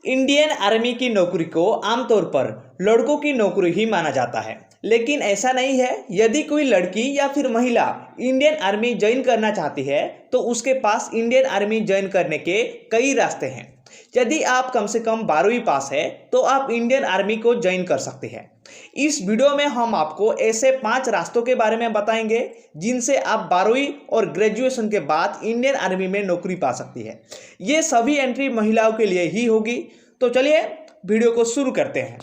Indian army की नौकरी को आमतौर पर लड़कों की नौकरी ही माना जाता है, लेकिन ऐसा नहीं है। यदि कोई लड़की या फिर महिला इंडियन आर्मी ज्वाइन करना चाहती है तो उसके पास इंडियन आर्मी ज्वाइन करने के कई रास्ते हैं। यदि आप कम से कम 12वीं पास है तो आप इंडियन आर्मी को ज्वाइन कर सकते हैं। इस वीडियो में हम आपको ऐसे 5 रास्तों के बारे में बताएंगे जिनसे आप 12वीं और ग्रेजुएशन के बाद इंडियन आर्मी में नौकरी पा सकती है। ये सभी एंट्री महिलाओं के लिए ही होगी। तो चलिए वीडियो को शुरू करते हैं।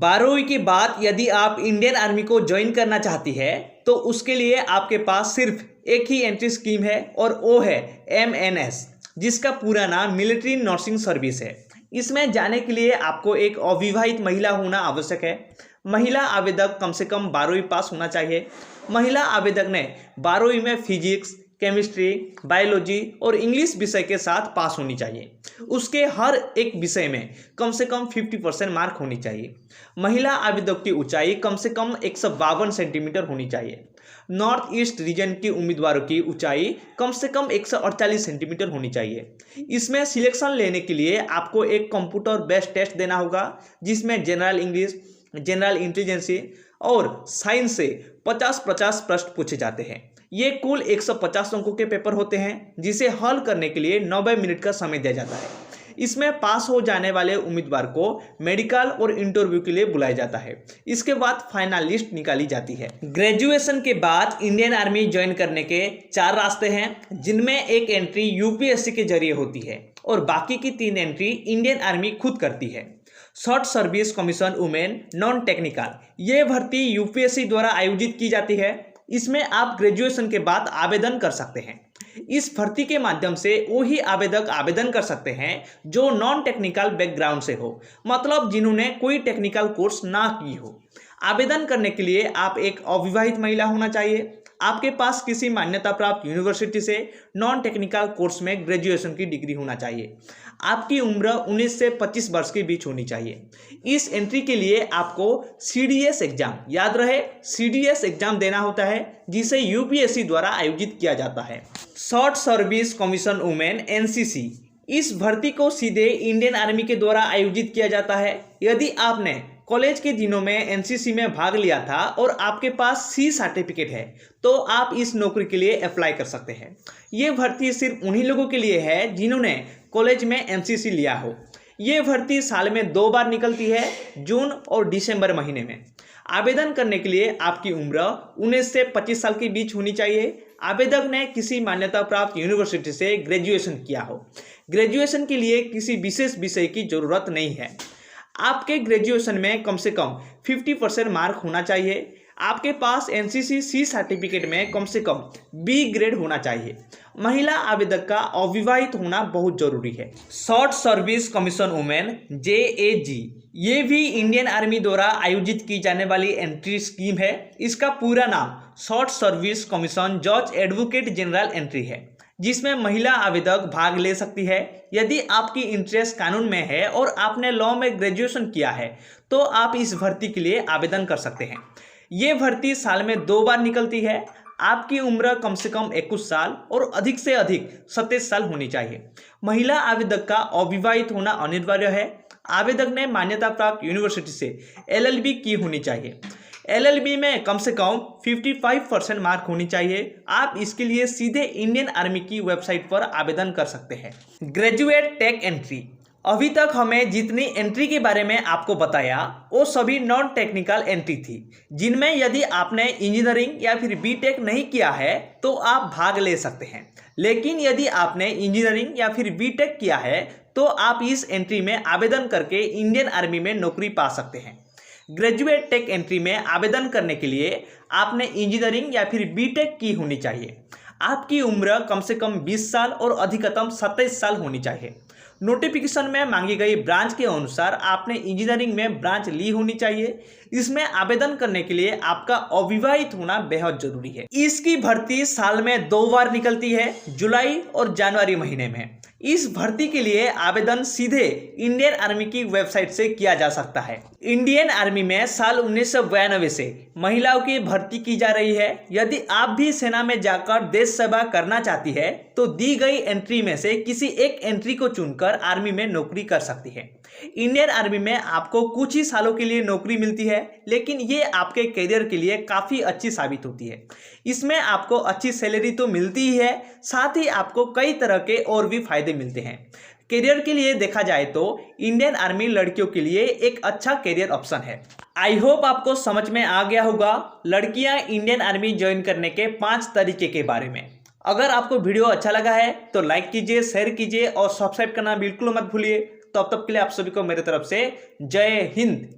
12वीं के बाद यदि आप इंडियन आर्मी को ज्वाइन करना चाहती है तो उसके लिए आपके पास सिर्फ एक ही एंट्री स्कीम है और वो है MNS, जिसका पूरा नाम मिलिट्री नर्सिंग सर्विस है। इसमें जाने के लिए आपको एक अविवाहित महिला होना आवश्यक है। महिला आवेदक कम से कम 12वीं पास होना चाहिए। महिला आवेदक ने 12वीं में फिजिक्स, केमिस्ट्री, बायोलॉजी और इंग्लिश विषय के साथ पास होनी चाहिए। उसके हर एक विषय में कम से कम 50% मार्क होनी चाहिए। महिला आवेदक की ऊंचाई कम से कम 152 सेंटीमीटर होनी चाहिए। नॉर्थ ईस्ट रीजन के उम्मीदवारों की ऊंचाई कम से कम 148 सेंटीमीटर होनी चाहिए। इसमें सिलेक्शन लेने के लिए आपको एक कंप्यूटर बेस्ड टेस्ट देना होगा, जिसमें जनरल इंग्लिश, जनरल इंटेलिजेंस और साइंस से 50-50 प्रश्न पूछे जाते हैं। ये कुल 150 अंकों के पेपर होते हैं, जिसे हल करने के लिए 90 मिनट का समय दिया जाता है। इसमें पास हो जाने वाले उम्मीदवार को मेडिकल और इंटरव्यू के लिए बुलाया जाता है। इसके बाद फाइनल लिस्ट निकाली जाती है। ग्रेजुएशन के बाद इंडियन आर्मी ज्वाइन करने के 4 रास्ते हैं, जिनमें एक एंट्री UPSC के जरिए होती है और बाकी की 3 एंट्री इंडियन आर्मी खुद करती है। Short service commission women non technical, ये भर्ती UPSC द्वारा आयोजित की जाती है। इसमें आप ग्रेजुएशन के बाद आवेदन कर सकते हैं। इस भर्ती के माध्यम से वही आवेदक आवेदन कर सकते हैं जो नॉन टेक्निकल बैकग्राउंड से हो, मतलब जिन्होंने कोई टेक्निकल कोर्स ना की हो। आवेदन करने के लिए आप एक अविवाहित महिला होना चाहिए। आपके पास किसी मान्यता प्राप्त यूनिवर्सिटी से नॉन टेक्निकल कोर्स में ग्रेजुएशन की डिग्री होना चाहिए। आपकी उम्र 19 से 25 वर्ष के बीच होनी चाहिए। इस एंट्री के लिए आपको CDS एग्जाम, याद रहे CDS एग्जाम देना होता है, जिसे UPSC द्वारा आयोजित किया जाता है। Short service commission women NCC, इस भर्ती को सीधे इंडियन आर्मी के द्वारा आयोजित किया जाता है। यदि आपने कॉलेज के दिनों में NCC में भाग लिया था और आपके पास C सर्टिफिकेट है तो आप इस नौकरी के लिए अप्लाई कर सकते हैं। ये भर्ती सिर्फ उन्हीं लोगों के लिए है जिन्होंने कॉलेज में NCC लिया हो। ये भर्ती साल में 2 बार निकलती है, जून और दिसंबर महीने में। आवेदन करने के लिए आपकी उम्र 19 से 25 साल के बीच होनी चाहिए। आवेदक ने किसी मान्यता प्राप्त यूनिवर्सिटी से ग्रेजुएशन किया हो। ग्रेजुएशन के लिए किसी विशेष विषय की जरूरत नहीं है। आपके ग्रेजुएशन में कम से कम 50% मार्क होना चाहिए। आपके पास NCC C सर्टिफिकेट में कम से कम B ग्रेड होना चाहिए। महिला आवेदक का अविवाहित होना बहुत जरूरी है। Short service commission women JAG, ये भी इंडियन आर्मी द्वारा आयोजित की जाने वाली एंट्री स्कीम है। इसका पूरा नाम शॉर्ट सर्विस कमीशन जज एडवोकेट जनरल एंट्री है, जिसमें महिला आवेदक भाग ले सकती है। यदि आपकी इंटरेस्ट कानून में है और आपने लॉ में ग्रेजुएशन किया है तो आप इस भर्ती के लिए आवेदन कर सकते हैं। ये भर्ती साल में 2 बार निकलती है। आपकी उम्र कम से कम 21 साल और अधिक से अधिक 27 साल होनी चाहिए। महिला आवेदक का अविवाहित होना अनिवार्य है। आवेदक ने मान्यता प्राप्त यूनिवर्सिटी से LLB की होनी चाहिए। LLB में कम से कम 55% मार्क होनी चाहिए। आप इसके लिए सीधे इंडियन आर्मी की वेबसाइट पर आवेदन कर सकते हैं। ग्रेजुएट टेक एंट्री, अभी तक हमें जितनी एंट्री के बारे में आपको बताया वो सभी नॉन टेक्निकल एंट्री थी, जिनमें यदि आपने इंजीनियरिंग या फिर BTech नहीं किया है तो आप भाग ले सकते हैं। लेकिन यदि आपने इंजीनियरिंग या फिर BTech किया है तो आप इस एंट्री में आवेदन करके इंडियन आर्मी में नौकरी पा सकते हैं। ग्रेजुएट टेक एंट्री में आवेदन करने के लिए आपने इंजीनियरिंग या फिर BTech की होनी चाहिए। आपकी उम्र कम से कम 20 साल और अधिकतम 27 साल होनी चाहिए। नोटिफिकेशन में मांगी गई ब्रांच के अनुसार आपने इंजीनियरिंग में ब्रांच ली होनी चाहिए। इसमें आवेदन करने के लिए आपका अविवाहित होना बेहद जरूरी है। इसकी भर्ती साल में 2 बार निकलती है, जुलाई और जनवरी महीने में। इस भर्ती के लिए आवेदन सीधे इंडियन आर्मी की वेबसाइट से किया जा सकता है। इंडियन आर्मी में साल 1992 से महिलाओं की भर्ती की जा रही है। यदि आप भी सेना में जाकर देश सेवा करना चाहती है तो दी गई एंट्री में से किसी एक एंट्री को चुनकर आर्मी में नौकरी कर सकती है। इंडियन आर्मी में आपको कुछ ही सालों के लिए नौकरी मिलती है, लेकिन ये आपके करियर के लिए काफ़ी अच्छी साबित होती है। इसमें आपको अच्छी सैलरी तो मिलती ही है, साथ ही आपको कई तरह के और भी फायदे मिलते हैं। करियर के लिए देखा जाए तो इंडियन आर्मी लड़कियों के लिए एक अच्छा करियर ऑप्शन है। आई होप आपको समझ में आ गया होगा लड़कियां इंडियन आर्मी ज्वाइन करने के 5 तरीके के बारे में। अगर आपको वीडियो अच्छा लगा है तो लाइक कीजिए, शेयर कीजिए और सब्सक्राइब करना बिल्कुल मत भूलिए। तब तक के लिए आप सभी को मेरे तरफ से जय हिंद।